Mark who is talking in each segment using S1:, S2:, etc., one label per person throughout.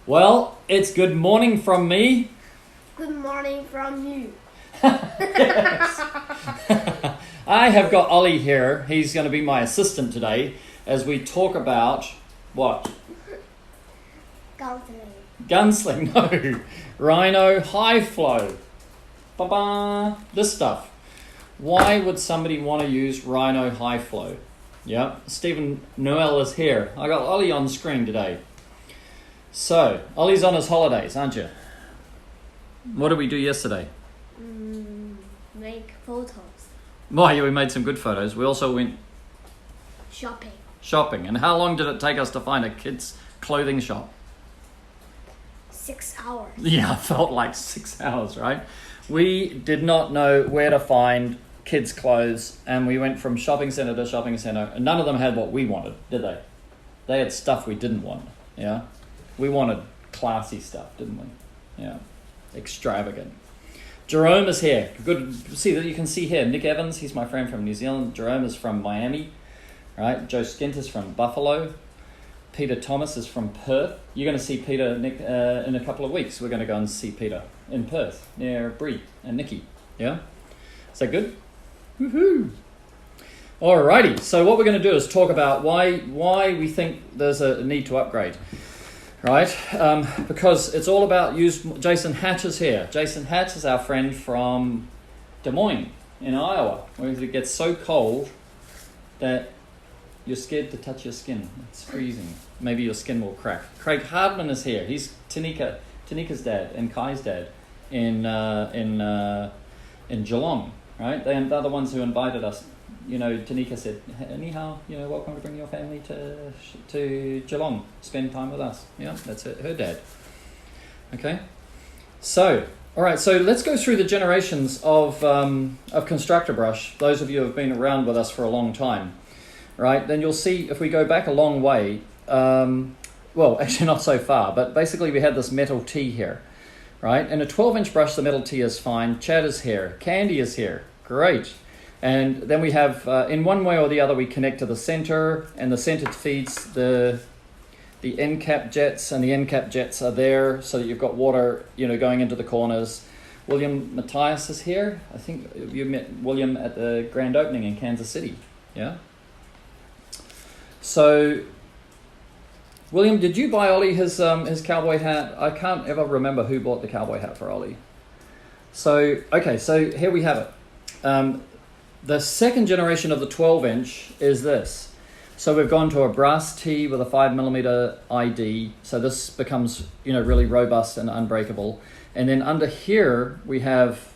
S1: Well, it's good morning from me.
S2: Good morning from you.
S1: Yes. I have got Ollie here. He's going to be my assistant today as we talk about what?
S2: Gunsling.
S1: Gunsling, no. Rhino Hi-Flo. Ba-ba. This stuff. Why would somebody want to use Rhino Hi-Flo? Yeah, Stephen Noel is here. I got Ollie on screen today. So, Ollie's on his holidays, aren't you? What did we do yesterday?
S2: Make photos.
S1: Well, yeah, we made some good photos. We also went
S2: Shopping.
S1: And how long did it take us to find a kid's clothing shop?
S2: 6 hours.
S1: Yeah, it felt like 6 hours, right? We did not know where to find kids' clothes, and we went from shopping centre to shopping centre, and none of them had what we wanted, did they? They had stuff we didn't want, yeah? We wanted classy stuff, didn't we? Yeah, extravagant. Jerome is here. Good. See that you can see here. Nick Evans, he's my friend from New Zealand. Jerome is from Miami, right? Joe Skint is from Buffalo. Peter Thomas is from Perth. You're going to see Peter, Nick, in a couple of weeks. We're going to go and see Peter in Perth near Bree and Nikki. Yeah, is that good? Woohoo! Alrighty. So what we're going to do is talk about why we think there's a need to upgrade. Right, because it's all about Jason Hatch is here. Jason Hatch is our friend from Des Moines in Iowa, where it gets so cold that you're scared to touch your skin. It's freezing. Maybe your skin will crack. Craig Hardman is here. He's Tanika's dad and Kai's dad in Geelong. Right, they're the ones who invited us. You know, Tanika said, "Ni hao, welcome to bring your family to Geelong, spend time with us." Yeah, that's her dad. Okay, so all right, so let's go through the generations of constructor brush. Those of you who have been around with us for a long time, right? Then you'll see if we go back a long way. Well, actually not so far, but basically we had this metal T here, right? In a 12-inch brush, the metal T is fine. Chad is here. Candy is here. Great. And then we have, in one way or the other, we connect to the center, and the center feeds the end cap jets, and the end cap jets are there so that you've got water, going into the corners. William Matthias is here. I think you met William at the grand opening in Kansas City. Yeah. So, William, did you buy Ollie his cowboy hat? I can't ever remember who bought the cowboy hat for Ollie. So, okay, so here we have it. The second generation of the 12-inch is this. So we've gone to a brass T with a 5mm ID. So this becomes, really robust and unbreakable. And then under here we have,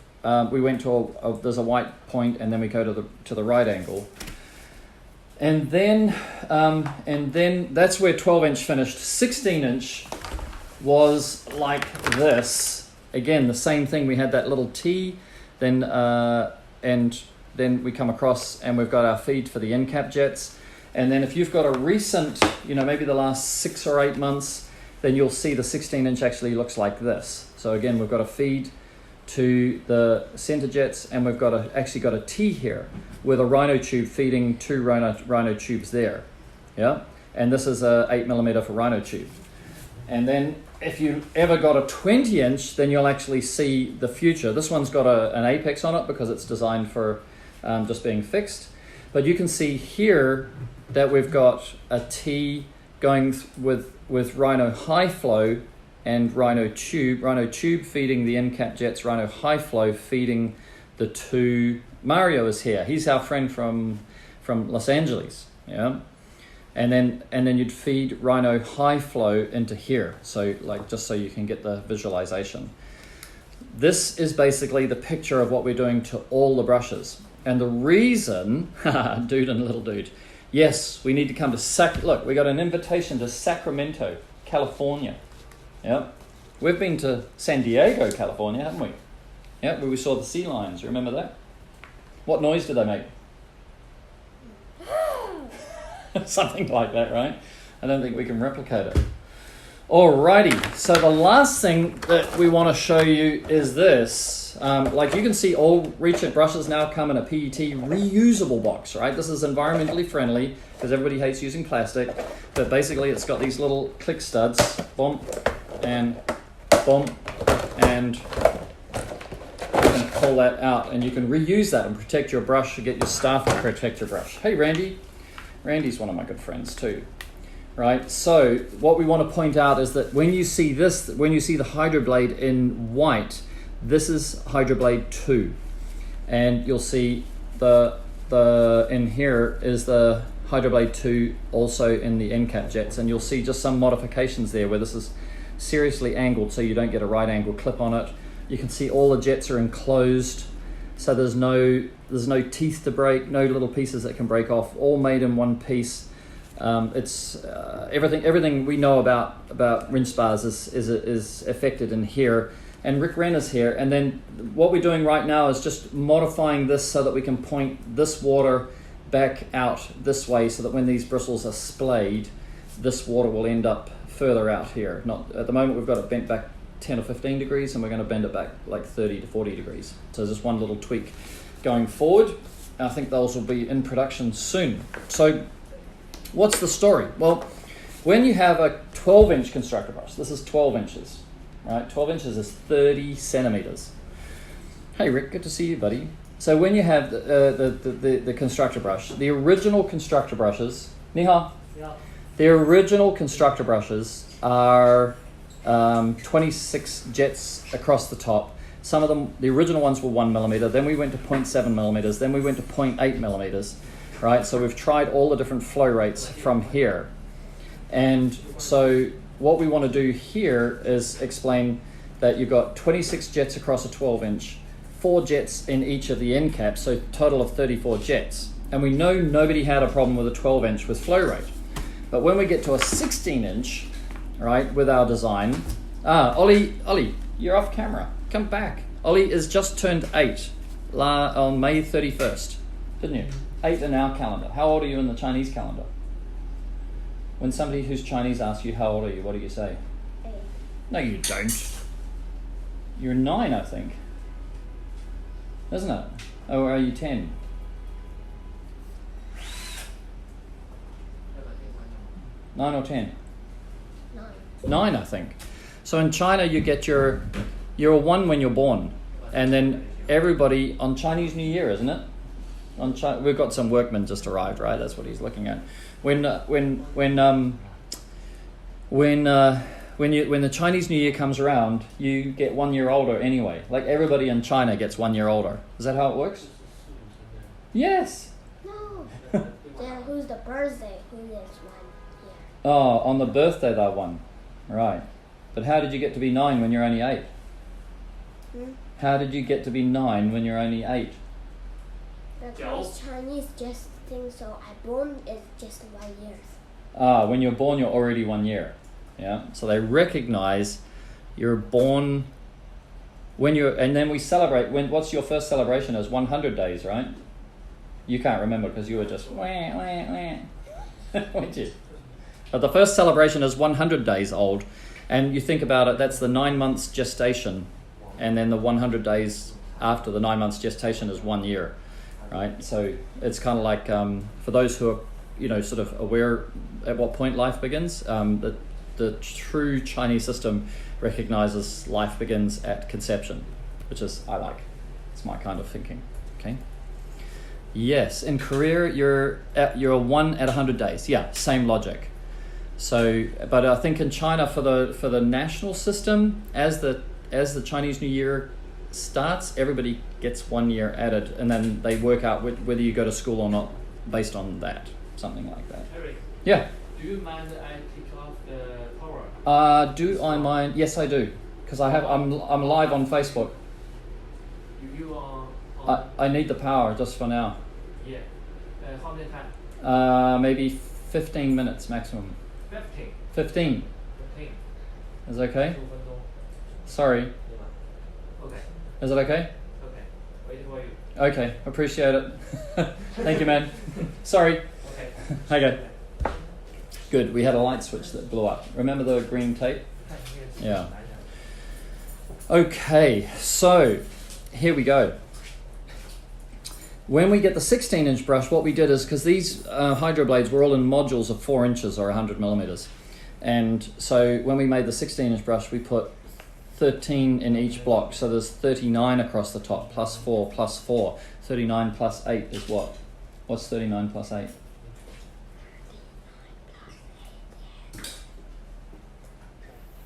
S1: we went to there's a white point, and then we go to the right angle. And then that's where 12-inch finished. 16-inch was like this. Again, the same thing. We had that little T, then we come across and we've got our feed for the end cap jets. And then if you've got a recent, maybe the last 6 or 8 months, then you'll see the 16-inch actually looks like this. So again, we've got a feed to the center jets, and we've actually got a T here with a rhino tube feeding 2 rhino tubes there. Yeah, and this is a 8mm for rhino tube. And then if you ever got a 20-inch, then you'll actually see the future. This one's got an apex on it because it's designed for just being fixed. But you can see here that we've got a T going with Rhino Hi-Flo and Rhino Tube feeding the end cap jets, Rhino Hi-Flo feeding the 2. Mario is here. He's our friend from Los Angeles. Yeah. And then you'd feed Rhino Hi-Flo into here. So just so you can get the visualization. This is basically the picture of what we're doing to all the brushes. And the reason, dude and little dude, yes, we need to come to look, we got an invitation to Sacramento, California. Yep. We've been to San Diego, California, haven't we? Yeah, where we saw the sea lions. Remember that? What noise did they make? Something like that, right? I don't think we can replicate it. Alrighty, so the last thing that we want to show you is this. Like you can see, all Reach-It brushes now come in a PET reusable box, right? This is environmentally friendly because everybody hates using plastic. But basically, it's got these little click studs, boom, and boom, and you can pull that out, and you can reuse that and protect your brush, get your staff to protect your brush. Hey, Randy. Randy's one of my good friends too. Right, so what we want to point out is that when you see this, when you see the Hydroblade in white, this is Hydroblade 2. And you'll see the in here is the Hydroblade 2 also in the end cap jets, and you'll see just some modifications there where this is seriously angled so you don't get a right angle clip on it. You can see all the jets are enclosed, so there's no teeth to break, no little pieces that can break off, all made in one piece. It's everything we know about rinse bars is affected in here, and Rick Wren is here. And then what we're doing right now is just modifying this so that we can point this water back out this way, so that when these bristles are splayed, this water will end up further out here. Not at the moment, we've got it bent back 10 or 15 degrees, and we're going to bend it back like 30 to 40 degrees. So just one little tweak going forward. I think those will be in production soon. So what's the story? Well, when you have a 12-inch constructor brush, this is 12 inches, right? 12 inches is 30 centimeters. Hey, Rick, good to see you, buddy. So when you have the constructor brush, the original constructor brushes, Niha, yeah. The original constructor brushes are 26 jets across the top. Some of them, the original ones were 1 millimeter, then we went to 0.7 millimeters, then we went to 0.8 millimeters. Right, so we've tried all the different flow rates from here. And so what we want to do here is explain that you've got 26 jets across a 12-inch, 4 jets in each of the end caps, so total of 34 jets. And we know nobody had a problem with a 12-inch with flow rate. But when we get to a 16-inch, right, with our design, Ollie, you're off camera. Come back. Ollie has just turned 8 on May 31st, didn't you? 8 in our calendar. How old are you in the Chinese calendar? When somebody who's Chinese asks you how old are you, what do you say?
S2: 8.
S1: No, you don't. You're 9, I think. Isn't it? Or are you 10? 9 or 10?
S2: 9.
S1: 9, I think. So in China, you get you're a 1 when you're born, and then everybody on Chinese New Year, isn't it? We've got some workmen just arrived, right? That's what he's looking at. When the Chinese New Year comes around, you get 1 year older anyway. Like everybody in China gets 1 year older. Is that how it works? Yes.
S2: No. Then who's the birthday? Who is 1 year?
S1: Oh, on the birthday they're 1. Right. But how did you get to be 9 when you're only 8? How did you get to be 9 when you're only 8?
S2: Because Chinese just think so. I born is just 1 year.
S1: When you're born, you're already 1 year. Yeah. So they recognize you're born when you're, and then we celebrate. What's your first celebration? Is 100 days, right? You can't remember because you were just weren't you? But the first celebration is 100 days old, and you think about it. That's the 9 months gestation, and then the 100 days after the 9 months gestation is 1 year. Right, so it's kind of like for those who are, sort of aware at what point life begins. The true Chinese system recognizes life begins at conception, which is I like. It's my kind of thinking. Okay. Yes, in Korea you're a 1 at 100 days. Yeah, same logic. So, but I think in China for the national system, as the Chinese New Year starts, everybody gets 1 year added, and then they work out whether you go to school or not based on that, something like that.
S3: Eric,
S1: yeah.
S3: Do you mind I take off the power?
S1: Do I mind? Yes, I do, because I'm live on Facebook.
S3: You are on
S1: I need the power just for now.
S3: Yeah. How many time?
S1: Maybe 15 minutes maximum.
S3: 15.
S1: 15.
S3: 15.
S1: Is it okay?
S3: 15 分钟.
S1: Sorry.
S3: Okay.
S1: Is it okay?
S3: Okay. Waiting for you.
S1: Okay, appreciate it. Thank you, man. Sorry.
S3: Okay.
S1: Okay. Good. We had a light switch that blew up. Remember the green tape? Yeah. Okay, so here we go. When we get the 16-inch brush, what we did is, because these hydro blades were all in modules of 4 inches or 100 millimeters, And so when we made the 16-inch brush, we put 13 in each block. So there's 39 across the top, plus 4, plus 4. 39 plus 8 is what? What's 39 plus 8?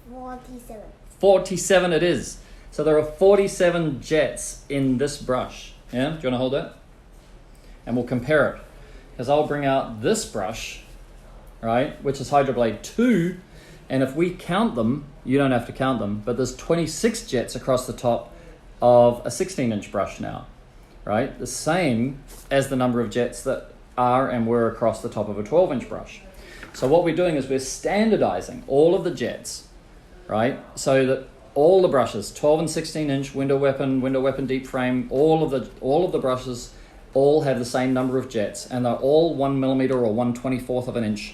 S2: 47.
S1: 47 it is. So there are 47 jets in this brush. Yeah, do you want to hold that? And we'll compare it. Because I'll bring out this brush, right, which is Hydroblade 2, and if we count them, you don't have to count them, but there's 26 jets across the top of a 16-inch brush now, right? The same as the number of jets that are and were across the top of a 12-inch brush. So what we're doing is we're standardizing all of the jets, right, so that all the brushes, 12 and 16-inch, window weapon, deep frame, all of the brushes all have the same number of jets, and they're all 1 millimeter or 1/24 of an inch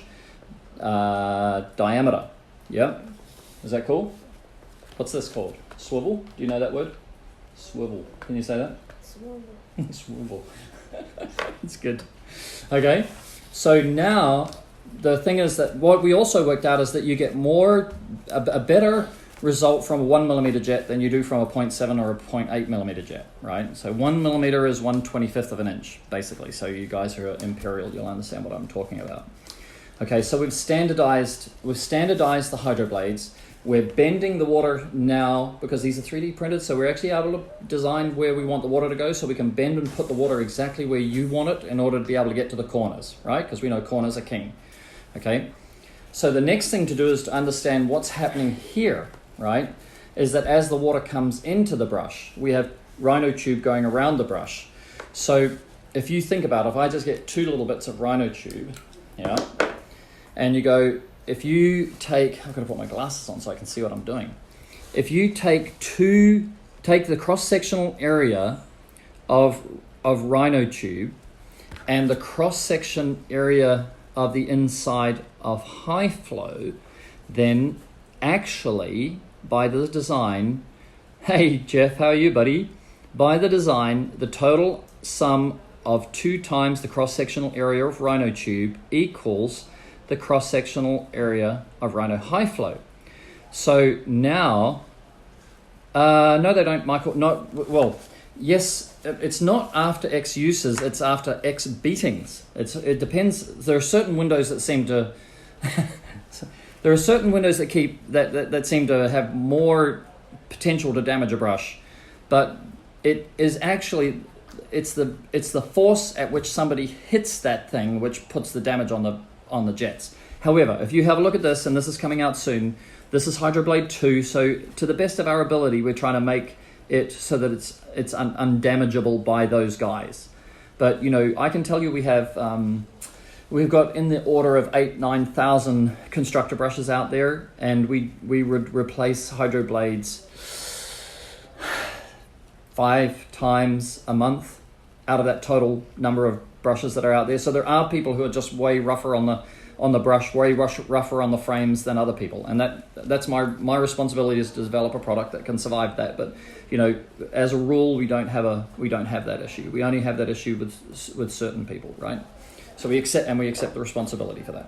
S1: diameter. Yeah, is that cool? What's this called? Swivel? Do you know that word? Swivel. Can you say that?
S2: Swivel.
S1: Swivel. It's good. Okay, so now the thing is that what we also worked out is that you get a better result from a 1 millimeter jet than you do from a 0.7 or a 0.8 millimeter jet, right? So 1 millimeter is 1/25 of an inch, basically. So you guys who are imperial, you'll understand what I'm talking about. Okay, so we've standardized the hydroblades. We're bending the water now because these are 3D printed, so we're actually able to design where we want the water to go, so we can bend and put the water exactly where you want it in order to be able to get to the corners, right? Because we know corners are king. Okay, so the next thing to do is to understand what's happening here, right? Is that as the water comes into the brush, we have rhino tube going around the brush. So if you think about it, if I just get 2 little bits of rhino tube, yeah, and you go, if you take, I've got to put my glasses on so I can see what I'm doing. If you take the cross-sectional area of rhino tube and the cross-section area of the inside of Hi-Flo, then actually, by the design, hey Jeff, how are you, buddy? By the design, the total sum of 2 times the cross-sectional area of rhino tube equals the cross-sectional area of rhino Hi-Flo. So now, no they don't, Michael, well, yes, it's not after X uses, it's after X beatings. It depends, there are certain windows that seem to, there are certain windows that seem to have more potential to damage a brush, but it is actually, it's the force at which somebody hits that thing which puts the damage on the jets. However, if you have a look at this, and this is coming out soon, this is Hydroblade 2, so to the best of our ability, we're trying to make it so that it's undamageable by those guys. But, you know, I can tell you we've got in the order of 8,000-9,000 constructor brushes out there, and we would replace Hydroblades 5 times a month out of that total number of brushes that are out there. So there are people who are just way rougher on the brush, way rougher on the frames than other people, and that's my responsibility is to develop a product that can survive that. But you know, as a rule, we don't have that issue. We only have that issue with certain people, right? So we accept the responsibility for that.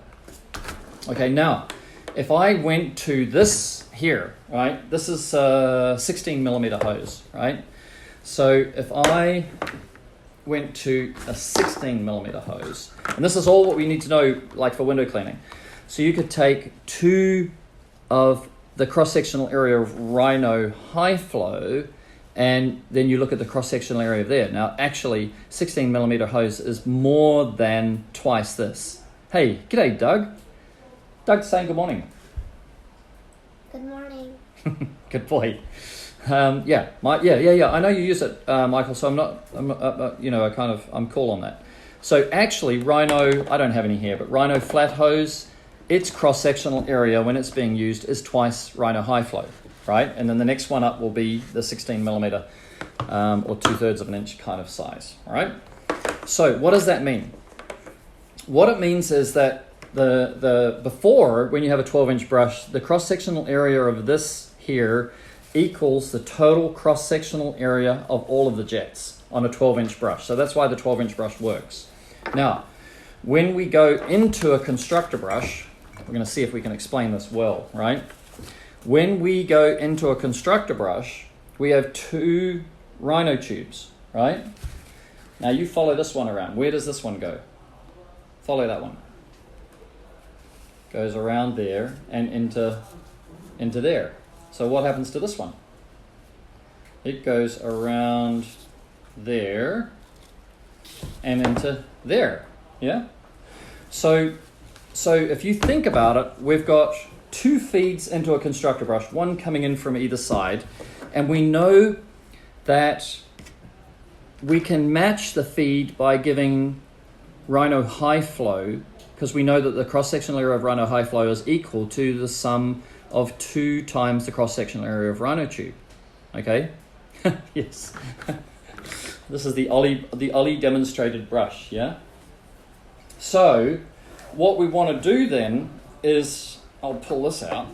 S1: Okay, now if I went to this here, right? This is a 16 millimeter hose, right? So if I went to a 16 millimeter hose, and this is all what we need to know, like for window cleaning. So you could take 2 of the cross-sectional area of rhino Hi-Flo, and then you look at the cross-sectional area there. Now, actually, 16 millimeter hose is more than twice this. Hey, g'day, Doug. Doug's saying good morning.
S2: Good morning.
S1: Good boy. Yeah. I know you use it, Michael. So I'm cool on that. So actually, rhino, I don't have any here, but rhino flat hose, its cross-sectional area when it's being used is twice rhino Hi-Flo, right? And then the next one up will be the 16 millimeter or 2/3 of an inch kind of size. All right. So what does that mean? What it means is that the before, when you have a 12-inch brush, the cross-sectional area of this here equals the total cross-sectional area of all of the jets on a 12-inch brush. So that's why the 12-inch brush works. Now, when we go into a constructor brush, we're going to see if we can explain this well, right? When we go into a constructor brush, we have two rhino tubes, right? Now you follow this one around. Where does this one go? Follow that one. Goes around there and into there. So what happens to this one? It goes around there and into there, yeah? So if you think about it, we've got two feeds into a constructor brush, one coming in from either side, and we know that we can match the feed by giving Rhino Hi-Flo, because we know that the cross-sectional area of Rhino Hi-Flo is equal to the sum of 2 times the cross-sectional area of Rhino tube. Okay? Yes. This is the Ollie demonstrated brush, yeah? So, what we want to do then is, I'll pull this out.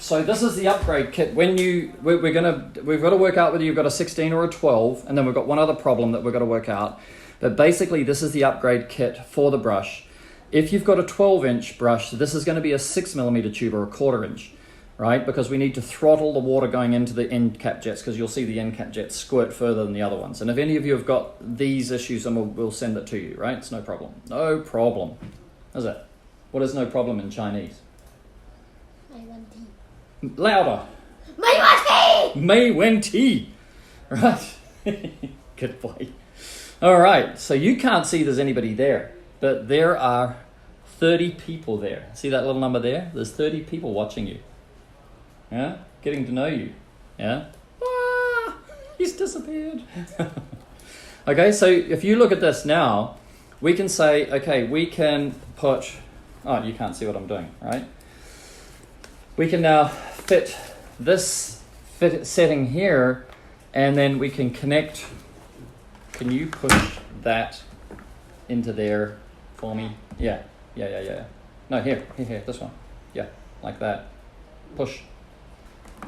S1: So this is the upgrade kit. When we've got to work out whether you've got a 16 or a 12, and then we've got one other problem that we've got to work out. But basically, this is the upgrade kit for the brush. If you've got a 12-inch brush, this is going to be a 6mm tube or a 1/4 inch, right? Because we need to throttle the water going into the end cap jets, because you'll see the end cap jets squirt further than the other ones. And if any of you have got these issues, then we'll send it to you, right? It's no problem. No problem. Is it? What is no problem in Chinese? Louder. Mei Wen Ti. Right. Good boy. All right. So you can't see there's anybody there, but there are 30 people there. See that little number there? There's 30 people watching you. Yeah? Getting to know you. Yeah? Ah, he's disappeared. Okay, so if you look at this now, we can say, okay, we can put, oh, you can't see what I'm doing, right? We can now fit this setting here, and then we can connect. Can you push that into there for me? Yeah. No, here, this one. Yeah, like that. Push.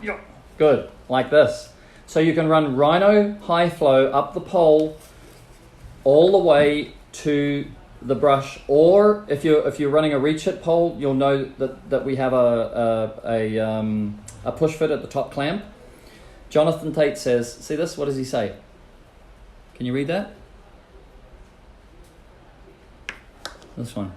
S1: Yeah. Good, like this. So you can run Rhino Hi-Flo up the pole all the way to the brush, or if you're running a reach hit pole, you'll know that we have a push fit at the top clamp. Jonathan Tate says, see this? What does he say? Can you read that? This one.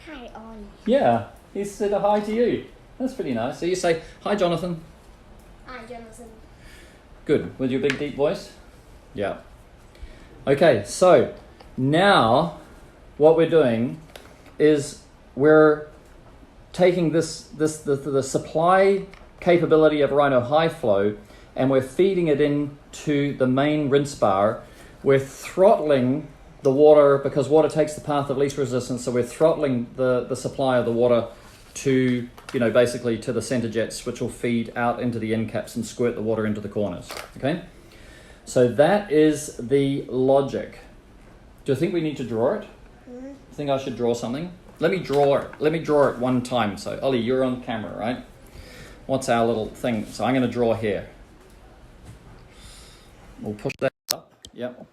S2: Hi, Ollie.
S1: Yeah, he said a hi to you. That's pretty nice. So you say, hi, Jonathan.
S2: Hi, Jonathan.
S1: Good. With your big, deep voice? Yeah. Okay, so now what we're doing is we're taking the supply capability of Rhino Hi-Flo, and we're feeding it into the main rinse bar. We're throttling the water, because water takes the path of least resistance, so we're throttling the supply of the water to, basically to the center jets, which will feed out into the end caps and squirt the water into the corners, okay? So that is the logic. Do you think we need to draw it? Mm-hmm. I think I should draw something. Let me draw it one time. So, Ollie, you're on camera, right? What's our little thing? So I'm going to draw here. We'll push that up. Yep.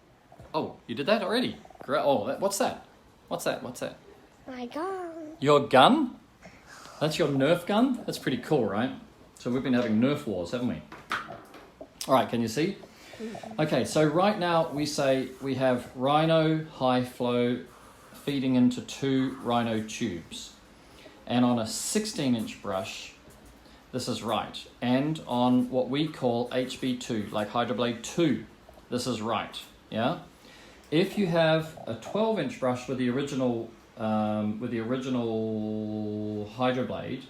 S1: Oh, you did that already? Great. Oh, what's that? What's that?
S2: My gun.
S1: Your gun? That's your Nerf gun? That's pretty cool, right? So we've been having Nerf wars, haven't we? All right, can you see? Okay, so right now we say we have Rhino Hi-Flo feeding into 2 Rhino tubes. And on a 16-inch brush, this is right. And on what we call HB2, like Hydroblade 2, this is right, yeah? If you have a 12-inch brush with the original Hydroblade,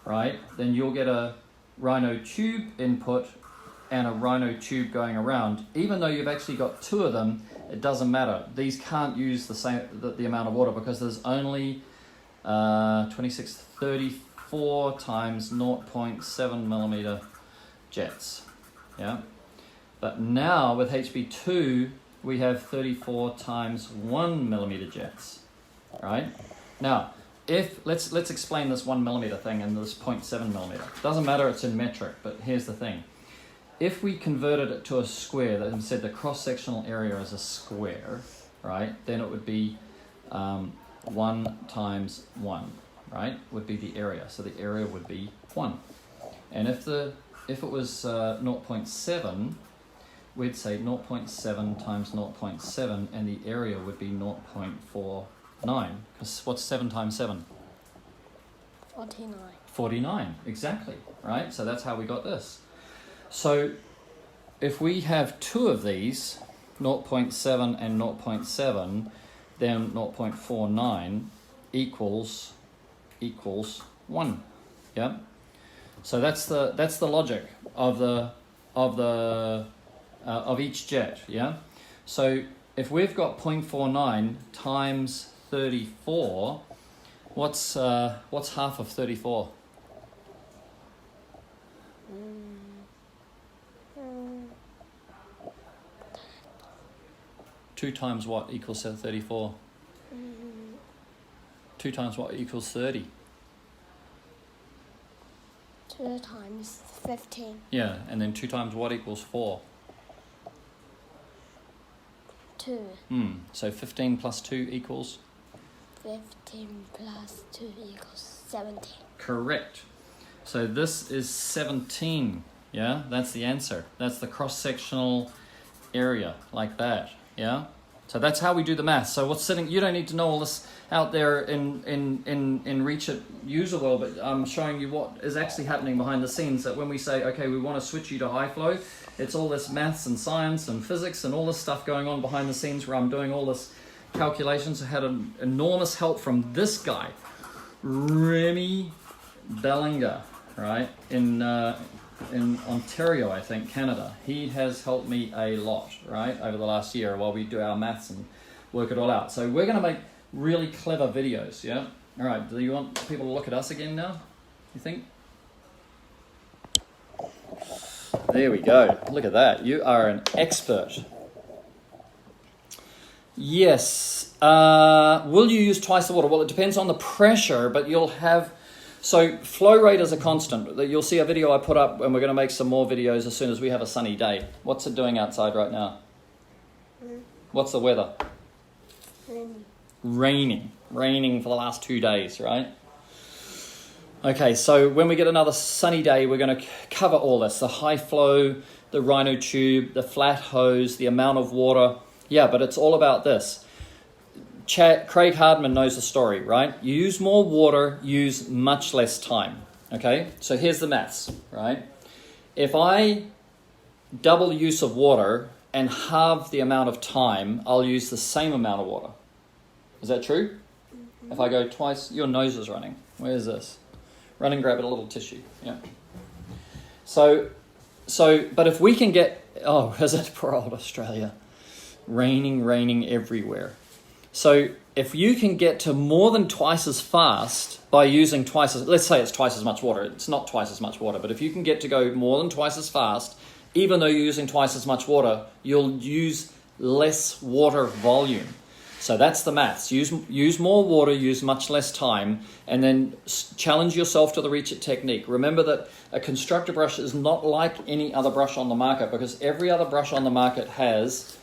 S1: right, then you'll get a Rhino tube input and a Rhino tube going around. Even though you've actually got 2 of them, it doesn't matter. These can't use the amount of water, because there's only 34 times 0.7 millimeter jets. Yeah. But now with HB2, we have 34 times 1 millimeter jets. Right? Now, let's explain this 1 millimeter thing and this 0.7 millimeter. Doesn't matter, it's in metric, but here's the thing. if we converted it to a square, that said the cross-sectional area is a square, right, then it would be 1 times 1, right, would be the area. So the area would be 1. And if it was 0.7, we'd say 0.7 times 0.7, and the area would be 0.49. Because what's 7 times 7?
S2: 49.
S1: 49, exactly, right? So that's how we got this. So if we have two of these, 0.7 and 0.7, then 0.49 equals 1. Yeah. So that's the logic of each jet. Yeah. So if we've got 0.49 times 34, what's half of 34? 2 times what equals 34? 2 times what equals 30?
S2: 2 times 15.
S1: Yeah, and then 2 times what equals 4?
S2: 2.
S1: So 15 plus 2 equals?
S2: 15 plus 2 equals 17.
S1: Correct. So this is 17. Yeah, that's the answer. That's the cross-sectional area, like that. Yeah. So that's how we do the math. So what's sitting? You don't need to know all this out there in Reach It user world, but I'm showing you what is actually happening behind the scenes. That when we say, okay, we want to switch you to Hi-Flo, it's all this maths and science and physics and all this stuff going on behind the scenes where I'm doing all this calculations. I had an enormous help from this guy, Remy Bellinger, right, in Ontario, I think, Canada. He has helped me a lot, right, over the last year while we do our maths and work it all out. So we're going to make really clever videos, yeah? All right, do you want people to look at us again now, you think? There we go. Look at that. You are an expert. Yes. Will you use twice the water? Well, it depends on the pressure, but you'll have... So flow rate is a constant. You'll see a video I put up, and we're going to make some more videos as soon as we have a sunny day. What's it doing outside right now? What's the weather? Raining for the last 2 days, right? Okay, so when we get another sunny day, we're going to cover all this. The high flow, the rhino tube, the flat hose, the amount of water. Yeah, but it's all about this. Craig Hardman knows the story, right? You use more water, use much less time. Okay, so here's the maths, right? If I double the use of water and halve the amount of time, I'll use the same amount of water. Is that true? If I go twice, your nose is running. Where's this? Run and grab a little tissue. Yeah. So, but if we can get, is it poor old Australia? Raining everywhere. So if you can get to more than twice as fast by using let's say it's twice as much water. It's not twice as much water, but if you can get to go more than twice as fast, even though you're using twice as much water, you'll use less water volume. So that's the maths. Use more water, use much less time, and then challenge yourself to the Reach It technique. Remember that a constructor brush is not like any other brush on the market, because every other brush on the market has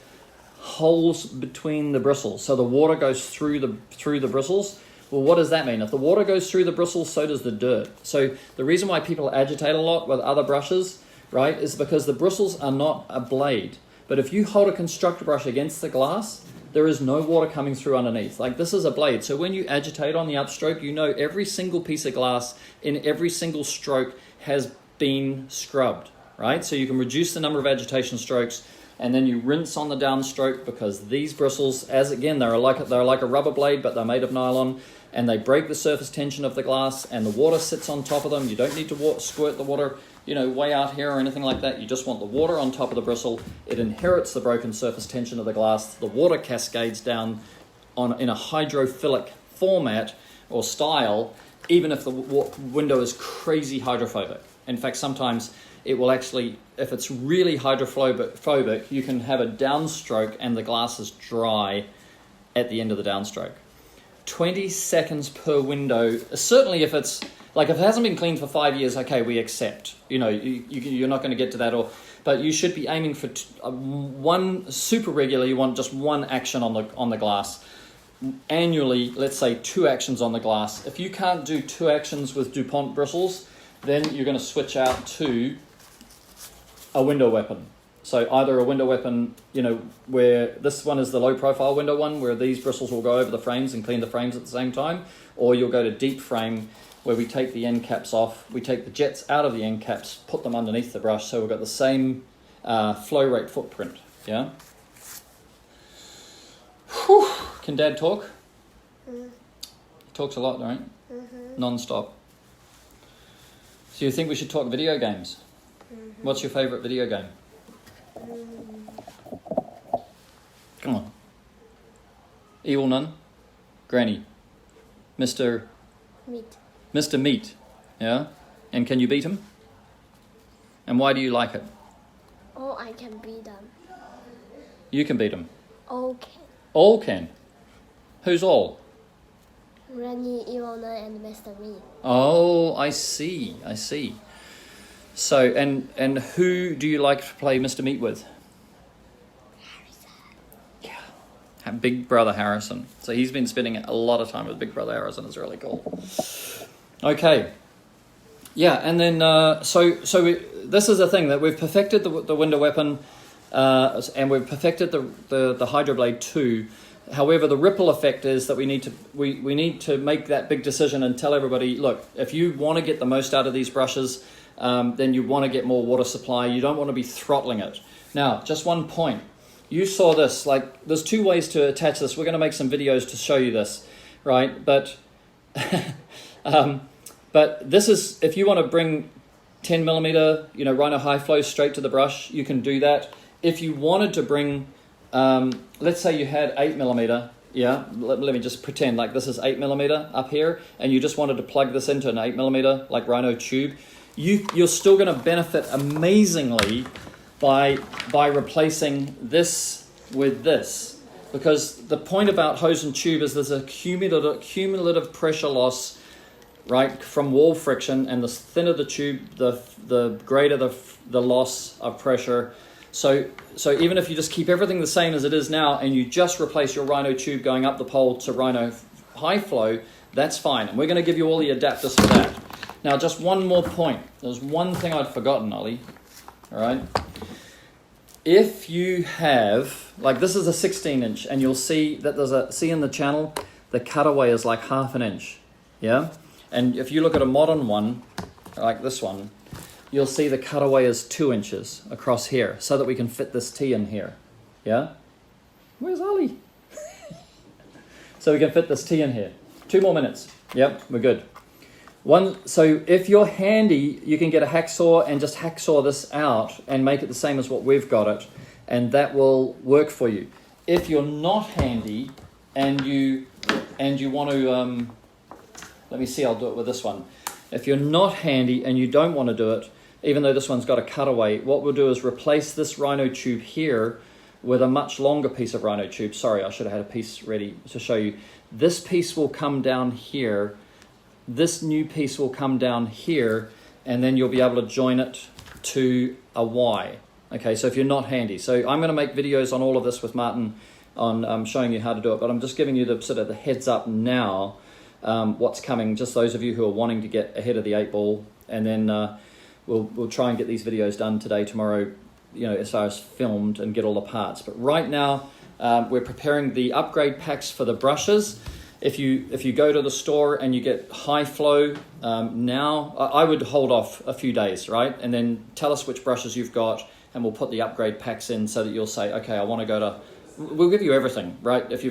S1: holes between the bristles, so the water goes through the bristles. Well, what does that mean? If the water goes through the bristles, so does the dirt. So the reason why people agitate a lot with other brushes, right, is because the bristles are not a blade. But if you hold a constructor brush against the glass, there is no water coming through underneath. Like, this is a blade. So when you agitate on the upstroke, you know every single piece of glass in every single stroke has been scrubbed, right? So you can reduce the number of agitation strokes. And then you rinse on the downstroke, because these bristles, they're like a rubber blade, but they're made of nylon, and they break the surface tension of the glass, and the water sits on top of them. You don't need to squirt the water, way out here or anything like that. You just want the water on top of the bristle. It inherits the broken surface tension of the glass. The water cascades down in a hydrophilic format or style, even if the window is crazy hydrophobic. In fact, sometimes it will actually, if it's really hydrophobic, you can have a downstroke and the glass is dry at the end of the downstroke. 20 seconds per window, certainly if it hasn't been cleaned for 5 years, okay, we accept. You're not going to get to that. but you should be aiming for one super regular. You want just one action on the glass. Annually, let's say 2 actions on the glass. If you can't do 2 actions with DuPont bristles, then you're going to switch out to a window weapon. So either a window weapon, you know, where this one is the low profile window one, where these bristles will go over the frames and clean the frames at the same time, or you'll go to deep frame, where we take the end caps off, we take the jets out of the end caps, put them underneath the brush, so we've got the same flow rate footprint, yeah? Whew. Can Dad talk? He talks a lot, right? Non-stop. So you think we should talk video games? What's your favourite video game? Come on. Evil Nun? Granny? Mr.
S2: Meat.
S1: Mr. Meat, yeah? And can you beat him? And why do you like it?
S2: Oh, I can beat them.
S1: You can beat him.
S2: Okay.
S1: All can. Who's all?
S2: Granny, Evil Nun, and Mr. Meat.
S1: Oh, I see. So, and who do you like to play Mr. Meat with?
S2: Harrison.
S1: Yeah. Big Brother Harrison. So he's been spending a lot of time with Big Brother Harrison. It's really cool. Okay. Yeah, and then, this is the thing, that we've perfected the window weapon, and we've perfected the Hydroblade 2. However, the ripple effect is that we need to make that big decision and tell everybody, look, if you want to get the most out of these brushes, then you want to get more water supply. You don't want to be throttling it. Now, just one point. You saw this, like, there's 2 ways to attach this. We're going to make some videos to show you this, right? But, but this is, if you want to bring 10 millimeter, you know, Rhino Hi-Flo straight to the brush, you can do that. If you wanted to bring, let's say you had 8 millimeter, yeah, let me just pretend like this is 8 millimeter up here, and you just wanted to plug this into an 8 millimeter, like Rhino tube, you're still going to benefit amazingly by replacing this with this, because the point about hose and tube is there's a cumulative pressure loss, right, from wall friction, and the thinner the tube, the greater the loss of pressure. So even if you just keep everything the same as it is now, and you just replace your Rhino tube going up the pole to Rhino Hi-Flo, that's fine. And we're going to give you all the adapters for that. Now, just one more point. There's one thing I'd forgotten, Ollie. All right. If you have, like, this is a 16 inch, and you'll see that see in the channel, the cutaway is like 1/2 inch. Yeah. And if you look at a modern one, like this one, you'll see the cutaway is 2 inches across here, so that we can fit this T in here. Yeah? Where's Ollie? So we can fit this T in here. 2 more minutes. Yep, we're good. So if you're handy, you can get a hacksaw and just hacksaw this out and make it the same as what we've got it, and that will work for you. If you're not handy and you want to, let me see, I'll do it with this one. If you're not handy and you don't want to do it, even though this one's got a cutaway, what we'll do is replace this Rhino tube here with a much longer piece of Rhino tube. Sorry, I should have had a piece ready to show you. This piece will come down here. This new piece will come down here, and then you'll be able to join it to a Y. Okay, so if you're not handy. So I'm going to make videos on all of this with Martin on showing you how to do it, but I'm just giving you the sort of the heads up now, what's coming, just those of you who are wanting to get ahead of the 8 ball, and then we'll try and get these videos done today, tomorrow, you know, as far as filmed, and get all the parts. But right now, we're preparing the upgrade packs for the brushes. If you go to the store and you get Hi-Flo now, I would hold off a few days, right? And then tell us which brushes you've got, and we'll put the upgrade packs in so that you'll say, okay, I want to go to. We'll give you everything, right? If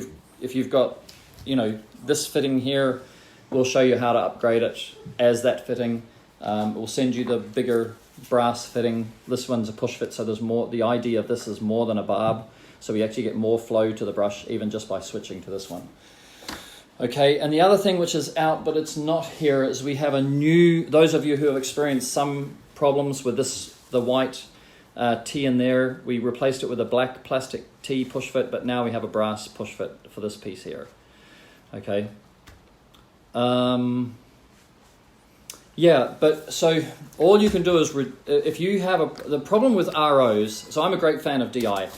S1: you've got, you know, this fitting here, we'll show you how to upgrade it as that fitting. We'll send you the bigger brass fitting. This one's a push fit, so there's more. The idea of this is more than a barb, so we actually get more flow to the brush even just by switching to this one. Okay, and the other thing which is out but it's not here is we have a new, those of you who have experienced some problems with this, the white T in there, we replaced it with a black plastic T push fit, but now we have a brass push fit for this piece here. Okay. Yeah, but so all you can do is, if you have the problem with ROs, so I'm a great fan of DI.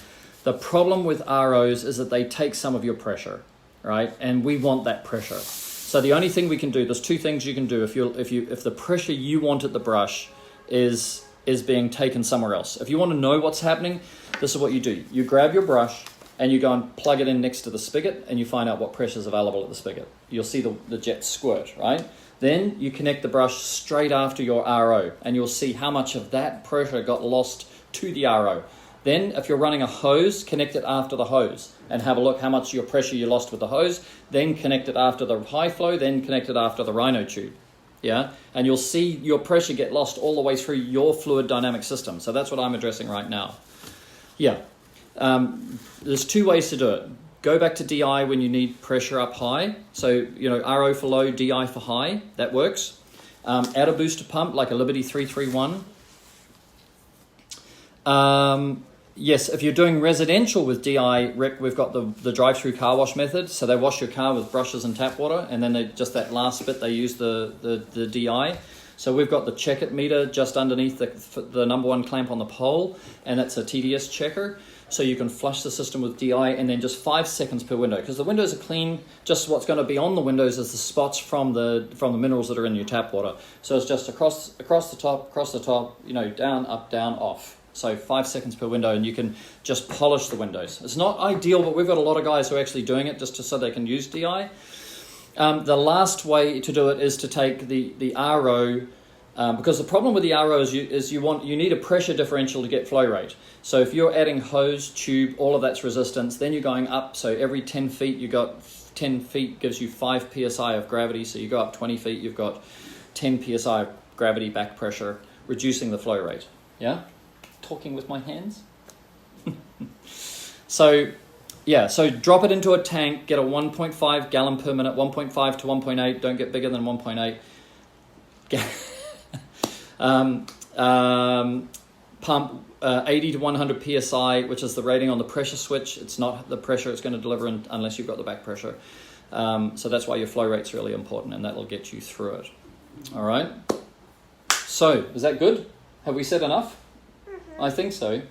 S1: The problem with ROs is that they take some of your pressure, right? And we want that pressure. So the only thing we can do, there's two things you can do if the pressure you want at the brush is being taken somewhere else. If you want to know what's happening, this is what you do. You grab your brush and you go and plug it in next to the spigot and you find out what pressure is available at the spigot. You'll see the jet squirt, right? Then you connect the brush straight after your RO and you'll see how much of that pressure got lost to the RO. Then if you're running a hose, connect it after the hose and have a look how much of your pressure you lost with the hose. Then connect it after the Hi-Flo, then connect it after the rhino tube. Yeah, and you'll see your pressure get lost all the way through your fluid dynamic system. So that's what I'm addressing right now. Yeah, there's two ways to do it. Go back to DI when you need pressure up high. So, RO for low, DI for high. That works. Add a booster pump like a Liberty 331. Yes, if you're doing residential with DI, Rick, we've got the drive-through car wash method. So they wash your car with brushes and tap water, and then just that last bit, they use the DI. So we've got the check-it meter just underneath the number one clamp on the pole, and that's a TDS checker. So you can flush the system with DI, and then just 5 seconds per window, because the windows are clean. Just what's going to be on the windows is the spots from the minerals that are in your tap water. So it's just across the top, down, up, down, off. So 5 seconds per window, and you can just polish the windows. It's not ideal, but we've got a lot of guys who are actually doing it just so they can use DI. The last way to do it is to take the RO, because the problem with the RO is you need a pressure differential to get flow rate. So if you're adding hose, tube, all of that's resistance, then you're going up. So every 10 feet, you got 10 feet gives you 5 psi of gravity. So you go up 20 feet, you've got 10 psi of gravity back pressure, reducing the flow rate. Yeah? Talking with my hands. So drop it into a tank, get a 1.5 gallon per minute, 1.5 to 1.8, don't get bigger than 1.8. Pump 80 to 100 psi, which is the rating on the pressure switch. It's not the pressure it's going to deliver unless you've got the back pressure. So that's why your flow rate's really important, and that will get you through it. All right. So is that good? Have we said enough? I think so.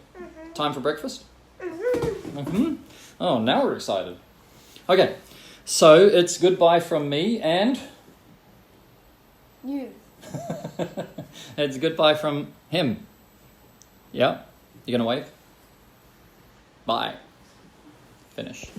S1: Time for breakfast? Oh, now we're excited. Okay, so it's goodbye from me and...
S2: You.
S1: It's goodbye from him. Yeah? You gonna wave? Bye. Finish.